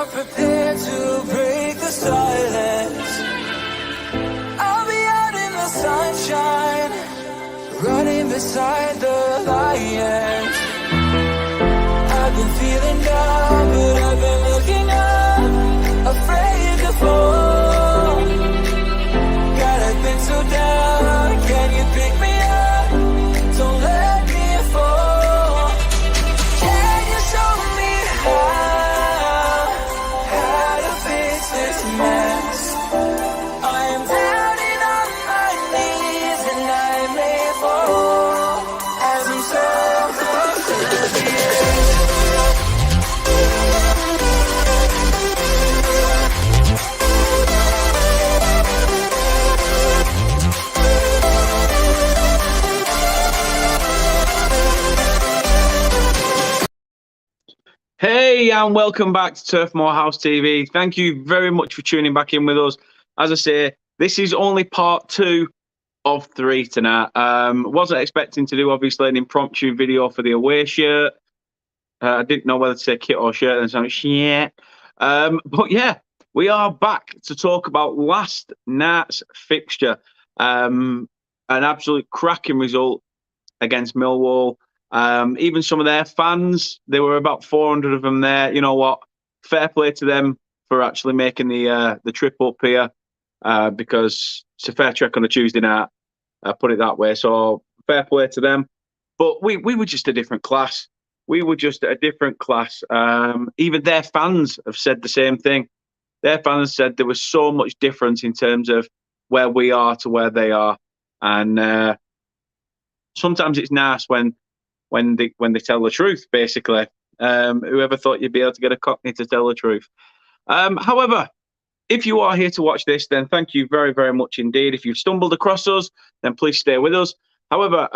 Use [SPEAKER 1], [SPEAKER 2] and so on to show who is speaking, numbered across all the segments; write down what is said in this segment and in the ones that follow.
[SPEAKER 1] are prepared to break the silence. I'll be out in the sunshine, running beside the lions. I've been feeling down, but I've been looking up, afraid to fall. God, I've been so down, can you pick me up? Don't let me fall. Can you show me how to fix this mess? I am down and on my knees, and I may fall as I'm so close to the edge.
[SPEAKER 2] Hey, and welcome back to Turf Moor House TV. Thank you very much for tuning back in with us. As I say, this is only part 2 of 3 tonight. Wasn't expecting to do, obviously, an impromptu video for the away shirt. I didn't know whether to say kit or shirt, and so I'm shit. But yeah, we are back to talk about last night's fixture. An absolute cracking result against Millwall. Even some of their fans, there were about 400 of them there. You know what? Fair play to them for actually making the trip up here, because it's a fair trek on a Tuesday night. Put it that way. So fair play to them. But we were just a different class. We were just a different class. Even their fans have said the same thing. Their fans said there was so much difference in terms of where we are to where they are, and sometimes it's nice when they tell the truth, basically. Whoever thought you'd be able to get a Cockney to tell the truth? However, if you are here to watch this, then thank you very, very much indeed. If you've stumbled across us, then please stay with us. However,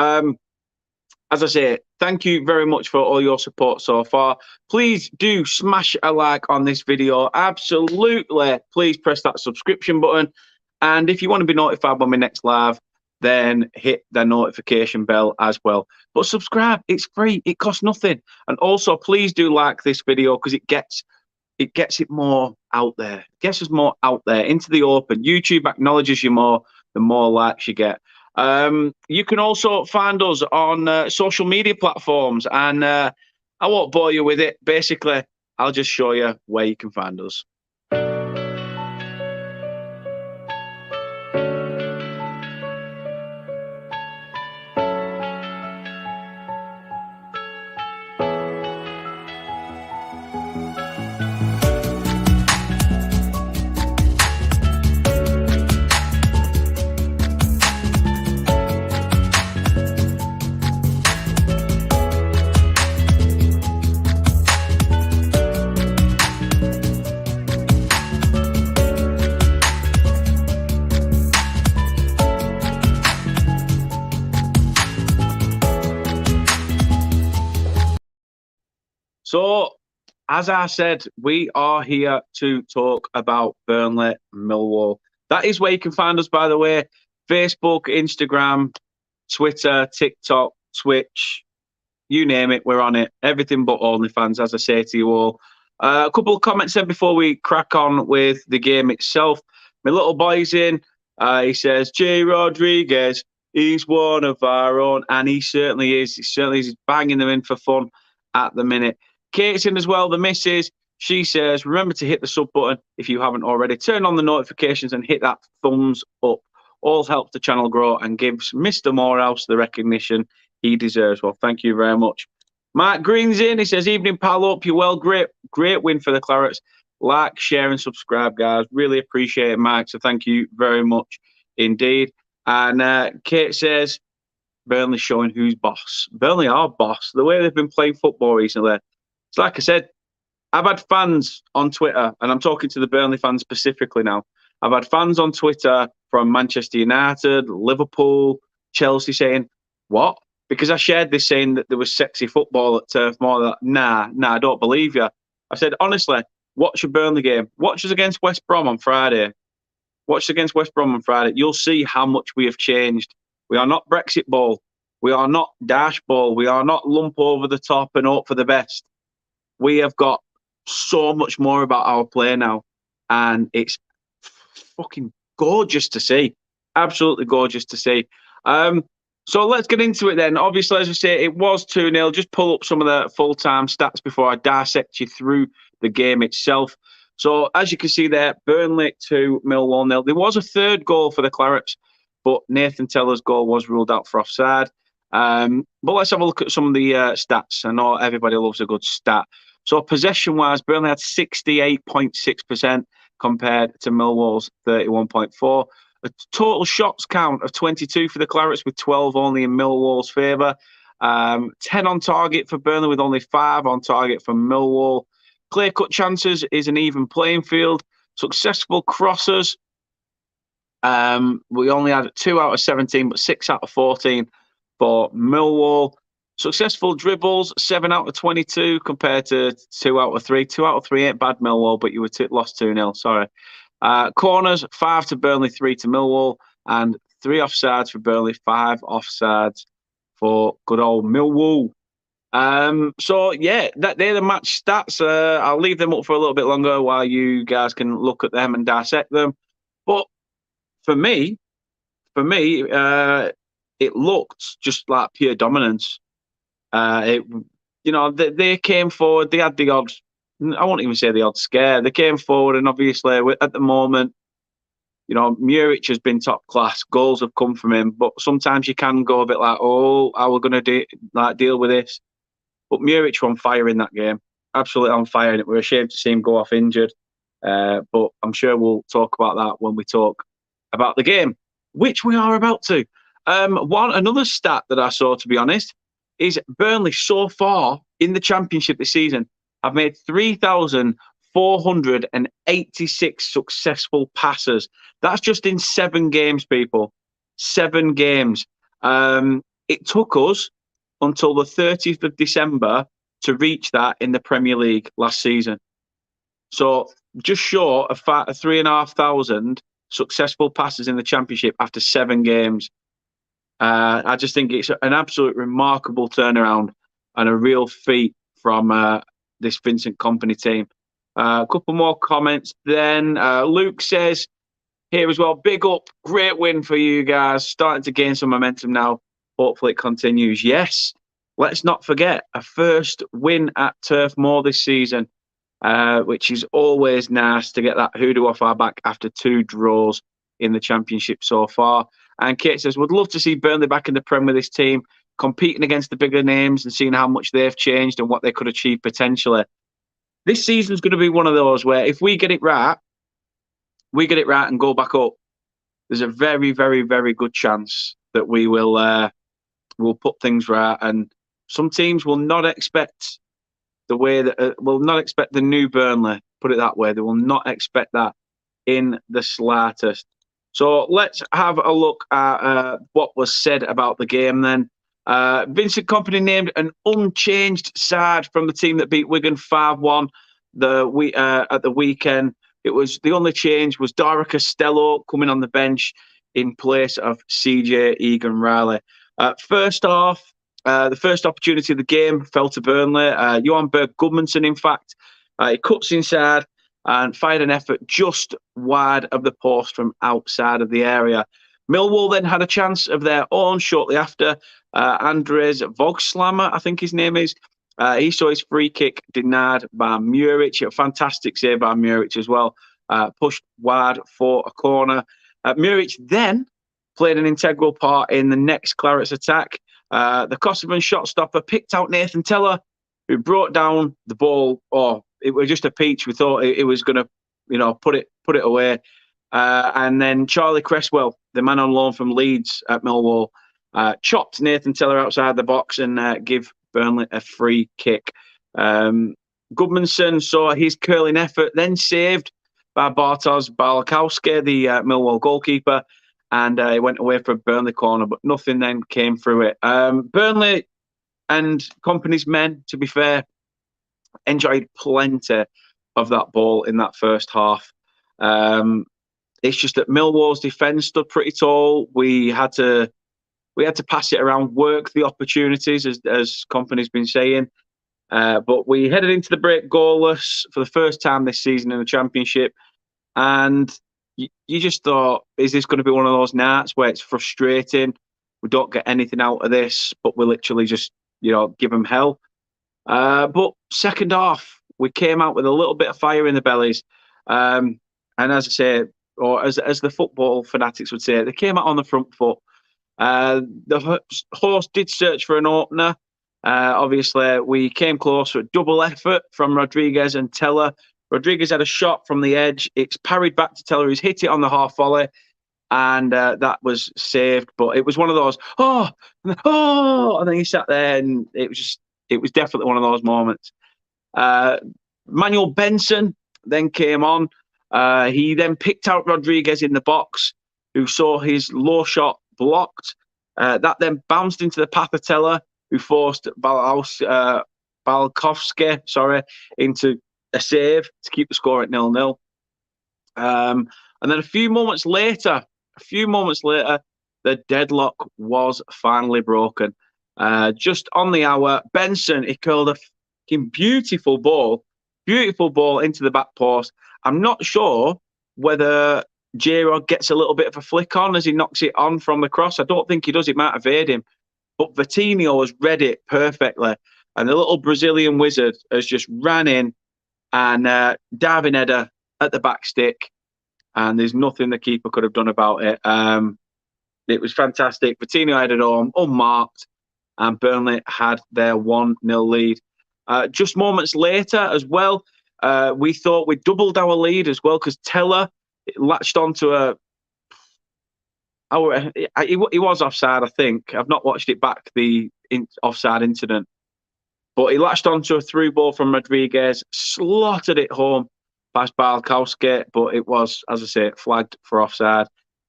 [SPEAKER 2] as I say, thank you very much for all your support so far. Please do smash a like on this video. Absolutely. Please press that subscription button. And if you want to be notified when we next live, then hit the notification bell as well. But subscribe, it's free, it costs nothing. And also, please do like this video, because it gets it more out there. It gets us more out there into the open. YouTube acknowledges you more, the more likes you get. You can also find us on social media platforms, and I won't bore you with it. Basically, I'll just show you where you can find us. So, as I said, we are here to talk about Burnley Millwall. That is where you can find us, by the way. Facebook, Instagram, Twitter, TikTok, Twitch, you name it, we're on it. Everything but OnlyFans, as I say to you all. A couple of comments then before we crack on with the game itself. My little boy's in. He says, J. Rodriguez, he's one of our own. And he certainly is. He certainly is. He's banging them in for fun at the minute. Kate's in as well, the missus. She says, remember to hit the sub button if you haven't already. Turn on the notifications and hit that thumbs up. All helps the channel grow and gives Mr. Morehouse the recognition he deserves. Well, thank you very much. Mark Green's in. He says, evening, pal. Hope you're well. Great win for the Clarets. Like, share, and subscribe, guys. Really appreciate it, Mark. So thank you very much indeed. And Kate says, Burnley showing who's boss. Burnley are boss. The way they've been playing football recently. It's like I said, I've had fans on Twitter, and I'm talking to the Burnley fans specifically now. I've had fans on Twitter from Manchester United, Liverpool, Chelsea saying, what? Because I shared this saying that there was sexy football at Turf Moor. Like, nah, I don't believe you. I said, honestly, watch a Burnley game. Watch us against West Brom on Friday. Watch us against West Brom on Friday. You'll see how much we have changed. We are not Brexit ball. We are not dash ball. We are not lump over the top and hope for the best. We have got so much more about our play now, and it's fucking gorgeous to see. Absolutely gorgeous to see. So let's get into it then. Obviously, as I say, it was 2-0. Just pull up some of the full-time stats before I dissect you through the game itself. So as you can see there, Burnley 2, Millwall 0. There was a third goal for the Clarets, but Nathan Teller's goal was ruled out for offside. But let's have a look at some of the stats. I know everybody loves a good stat. So possession-wise, Burnley had 68.6% compared to Millwall's 31.4%. A total shots count of 22 for the Clarets, with 12 only in Millwall's favour. 10 on target for Burnley, with only 5 on target for Millwall. Clear-cut chances is an even playing field. Successful crosses, we only had 2 out of 17, but 6 out of 14 for Millwall. Successful dribbles, 7 out of 22 compared to 2 out of 3. 2 out of 3 ain't bad, Millwall, but you were lost 2-0, sorry. Corners, 5 to Burnley, 3 to Millwall, and 3 offsides for Burnley, 5 offsides for good old Millwall. So yeah, they're the match stats. I'll leave them up for a little bit longer while you guys can look at them and dissect them. But for me, it looked just like pure dominance. They came forward. They had the odd. I won't even say the odd scare. They came forward, and obviously at the moment, Muric has been top class. Goals have come from him, but sometimes you can go a bit like, oh, how we're going to deal with this. But Muric were on fire in that game, absolutely on fire, and we're ashamed to see him go off injured. But I'm sure we'll talk about that when we talk about the game, which we are about to. Another stat that I saw, to be honest, is Burnley so far in the Championship this season have made 3,486 successful passes. That's just in 7 games, people. 7 games. It took us until the 30th of December to reach that in the Premier League last season. So just short of 3,500 successful passes in the Championship after 7 games. I just think it's an absolute remarkable turnaround and a real feat from this Vincent Kompany team. A couple more comments then. Luke says here as well, big up, great win for you guys. Starting to gain some momentum now. Hopefully it continues. Yes, let's not forget a first win at Turf Moor this season, which is always nice to get that hoodoo off our back after 2 draws in the Championship so far. And Kate says, would love to see Burnley back in the Prem with this team, competing against the bigger names and seeing how much they've changed and what they could achieve potentially. This season's going to be one of those where if we get it right and go back up, there's a very, very, very good chance that we will put things right. And some teams will not expect the way that will not expect the new Burnley. Put it that way, they will not expect that in the slightest. So let's have a look at what was said about the game then. Vincent Kompany named an unchanged side from the team that beat Wigan 5-1 at the weekend. It was the only change was Dara Costello coming on the bench in place of CJ Egan-Riley. First off, the first opportunity of the game fell to Burnley. Johan Berg Gudmundsson, in fact, he cuts inside and fired an effort just wide of the post from outside of the area. Millwall then had a chance of their own shortly after. Andres Vogslammer, I think his name is. He saw his free kick denied by Muric. A fantastic save by Muric as well. Pushed wide for a corner. Muric then played an integral part in the next Clarets attack. The Kosovan shot stopper picked out Nathan Teller, who brought down the ball. It was just a peach. We thought it was going to, put it away. And then Charlie Cresswell, the man on loan from Leeds at Millwall, chopped Nathan Teller outside the box and give Burnley a free kick. Gudmundsson saw his curling effort, then saved by Bartosz Balakowski, the Millwall goalkeeper, and he went away for a Burnley corner, but nothing then came through it. Burnley and Kompany's men, to be fair, enjoyed plenty of that ball in that first half. It's just that Millwall's defence stood pretty tall. We had to pass it around, work the opportunities, as Kompany's been saying. But we headed into the break goalless for the first time this season in the Championship. And you just thought, is this going to be one of those nights where it's frustrating? We don't get anything out of this, but we literally just, give them hell. But second half, we came out with a little bit of fire in the bellies. And as I say, or as the football fanatics would say, they came out on the front foot. The horse did search for an opener. Obviously, we came close to a double effort from Rodriguez and Teller. Rodriguez had a shot from the edge. It's parried back to Teller, who's hit it on the half volley, and that was saved. But it was one of those, and then he sat there, and it was definitely one of those moments. Manuel Benson then came on. He then picked out Rodriguez in the box, who saw his low shot blocked. That then bounced into the path of Teller, who forced Balkowski, into a save to keep the score at 0-0. And then a few moments later, the deadlock was finally broken. Just on the hour, Benson, he curled a fucking beautiful ball into the back post. I'm not sure whether J-Rod gets a little bit of a flick on as he knocks it on from the cross. I don't think he does. It might evade him. But Vitinho has read it perfectly. And the little Brazilian wizard has just ran in and diving header at the back stick. And there's nothing the keeper could have done about it. It was fantastic. Vitinho headed home, unmarked, and Burnley had their 1-0 lead. Just moments later as well, we thought we doubled our lead as well because Teller latched onto he was offside, I think. I've not watched it back, the offside incident. But he latched onto a through ball from Rodriguez, slotted it home past Balkowski, but it was, as I say, flagged for offside.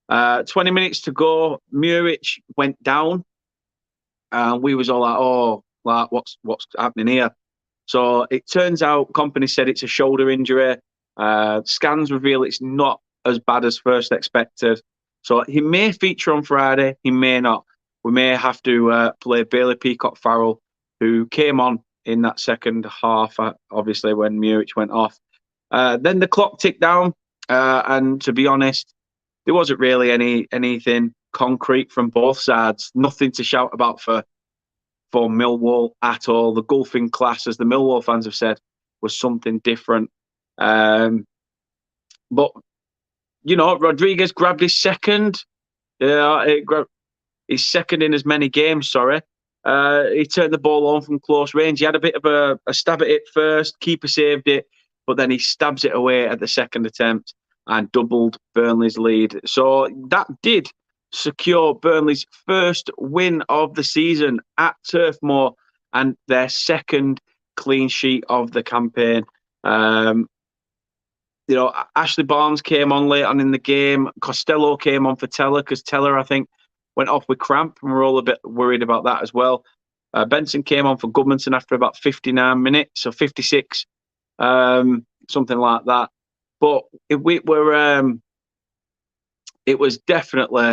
[SPEAKER 2] 20 minutes to go, Muric went down, and we was all like, what's happening here? So it turns out Company said it's a shoulder injury. Scans reveal it's not as bad as first expected. So he may feature on Friday, he may not. We may have to play Bailey Peacock-Farrell, who came on in that second half, obviously, when Muric went off. Then the clock ticked down, and to be honest, there wasn't really anything concrete from both sides. Nothing to shout about for Millwall at all. The golfing class, as the Millwall fans have said, was something different. But, Rodriguez grabbed his second. His second in as many games, sorry. He turned the ball on from close range. He had a bit of a stab at it first. Keeper saved it, but then he stabs it away at the second attempt and doubled Burnley's lead. So that did secure Burnley's first win of the season at Turf Moor and their second clean sheet of the campaign. Ashley Barnes came on late on in the game. Costello came on for Teller because Teller, I think, went off with cramp, and we're all a bit worried about that as well. Benson came on for Goodmanson after about 59 minutes, or 56, something like that. But it was definitely.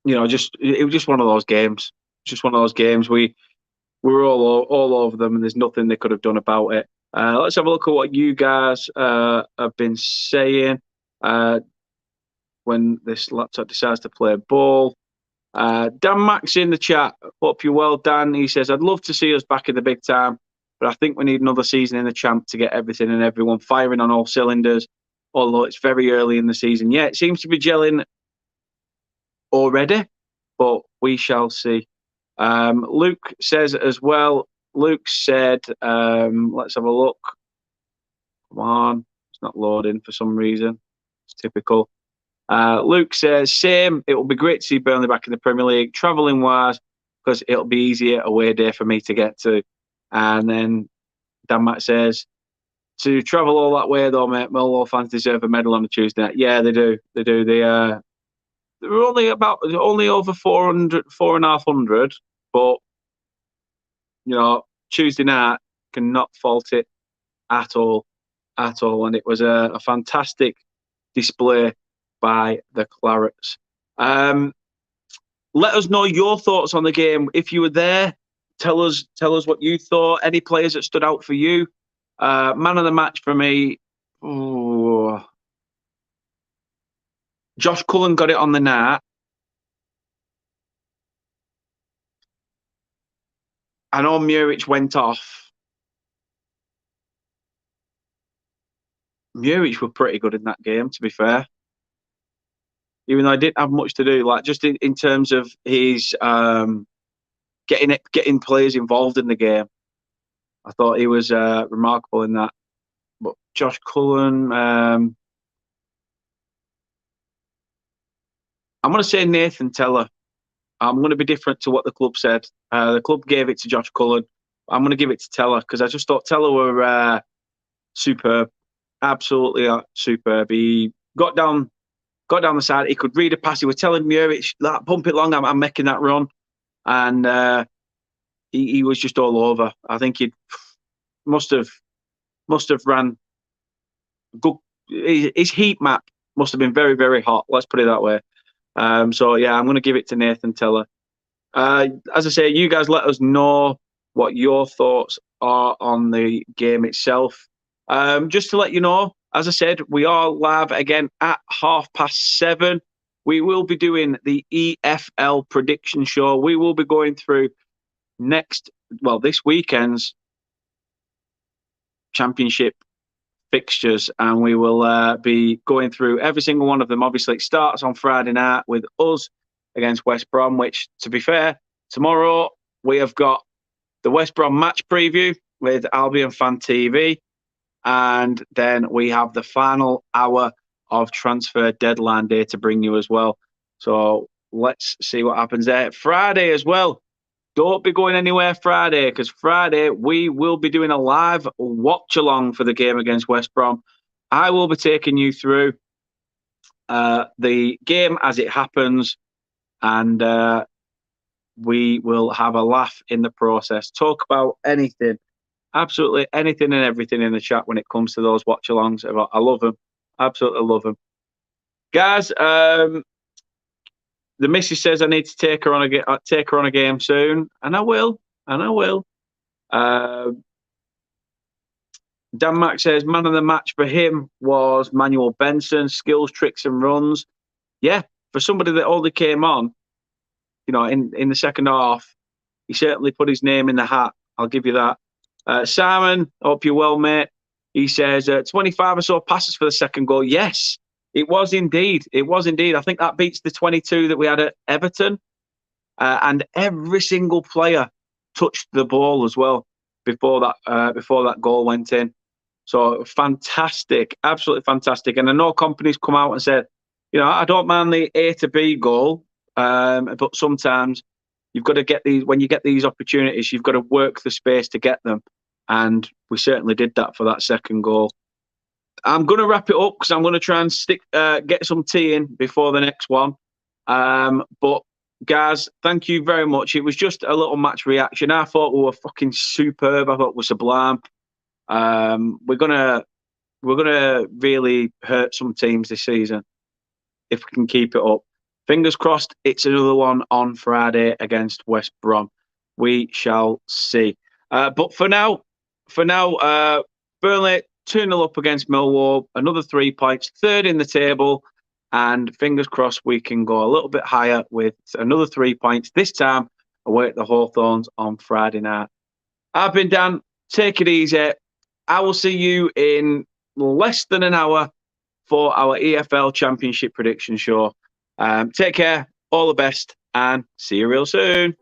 [SPEAKER 2] It was just one of those games. Just one of those games. We were all over them, and there's nothing they could have done about it. Let's have a look at what you guys have been saying when this laptop decides to play ball. Dan Max in the chat. Hope you're well, Dan. He says, I'd love to see us back in the big time, but I think we need another season in the Champ to get everything and everyone firing on all cylinders, although it's very early in the season. Yeah, it seems to be gelling already, but we shall see. Luke says as well. Luke said, let's have a look. Come on. It's not loading for some reason. It's typical. Luke says, same. It will be great to see Burnley back in the Premier League, travelling wise, because it'll be easier away day for me to get to. And then Dan Matt says, to travel all that way though, mate, Millwall fans deserve a medal on a Tuesday night. Yeah, they do. They do. They're only over 400, but Tuesday night cannot fault it at all. And it was a fantastic display by the Clarets. Let us know your thoughts on the game. If you were there, tell us what you thought. Any players that stood out for you? Man of the match for me. Oh, Josh Cullen got it on the night. I know Muric went off. Muric were pretty good in that game, to be fair. Even though I didn't have much to do, like just in terms of his getting players involved in the game. I thought he was remarkable in that. But Josh Cullen, I'm going to say Nathan Teller. I'm going to be different to what the club said. The club gave it to Josh Cullen. I'm going to give it to Teller because I just thought Teller were superb, absolutely superb. He got down the side. He could read a pass. He was telling Muric, pump it long. I'm making that run, and he was just all over. I think he must have ran good. His heat map must have been very, very hot. Let's put it that way. So yeah, I'm going to give it to Nathan Teller. As I say, you guys let us know what your thoughts are on the game itself. Just to let you know, as I said, we are live again at 7:30. We will be doing the EFL prediction show. We will be going through this weekend's championship fixtures, and we will be going through every single one of them. Obviously, it starts on Friday night with us against West Brom, which, to be fair, tomorrow we have got the West Brom match preview with Albion Fan TV, and then we have the final hour of transfer deadline day to bring you as well. So let's see what happens there. Friday as well. Don't be going anywhere Friday, because Friday we will be doing a live watch along for the game against West Brom. I will be taking you through the game as it happens, and we will have a laugh in the process. Talk about anything, absolutely anything and everything in the chat when it comes to those watch alongs. I love them, absolutely love them, guys. The missus says I need to take her on a game soon, and I will. Dan Mack says man of the match for him was Manuel Benson. Skills, tricks, and runs. Yeah, for somebody that only came on, in the second half, he certainly put his name in the hat. I'll give you that. Simon, hope you're well, mate. He says 25 or so passes for the second goal. Yes. It was indeed. I think that beats the 22 that we had at Everton. And every single player touched the ball as well before that goal went in. So fantastic, absolutely fantastic. And I know companies come out and said, I don't mind the A to B goal, but sometimes you've got to get these. When you get these opportunities, you've got to work the space to get them. And we certainly did that for that second goal. I'm going to wrap it up because I'm going to try and get some tea in before the next one. But guys, thank you very much. It was just a little match reaction. I thought we were fucking superb. I thought we were sublime. We're gonna really hurt some teams this season if we can keep it up. Fingers crossed. It's another one on Friday against West Brom. We shall see. But for now, Burnley 2-0 up against Millwall, another 3 points, third in the table, and fingers crossed we can go a little bit higher with another 3 points, this time away at the Hawthorns on Friday night. I've been Dan, take it easy. I will see you in less than an hour for our EFL Championship prediction show. Take care, all the best, and see you real soon.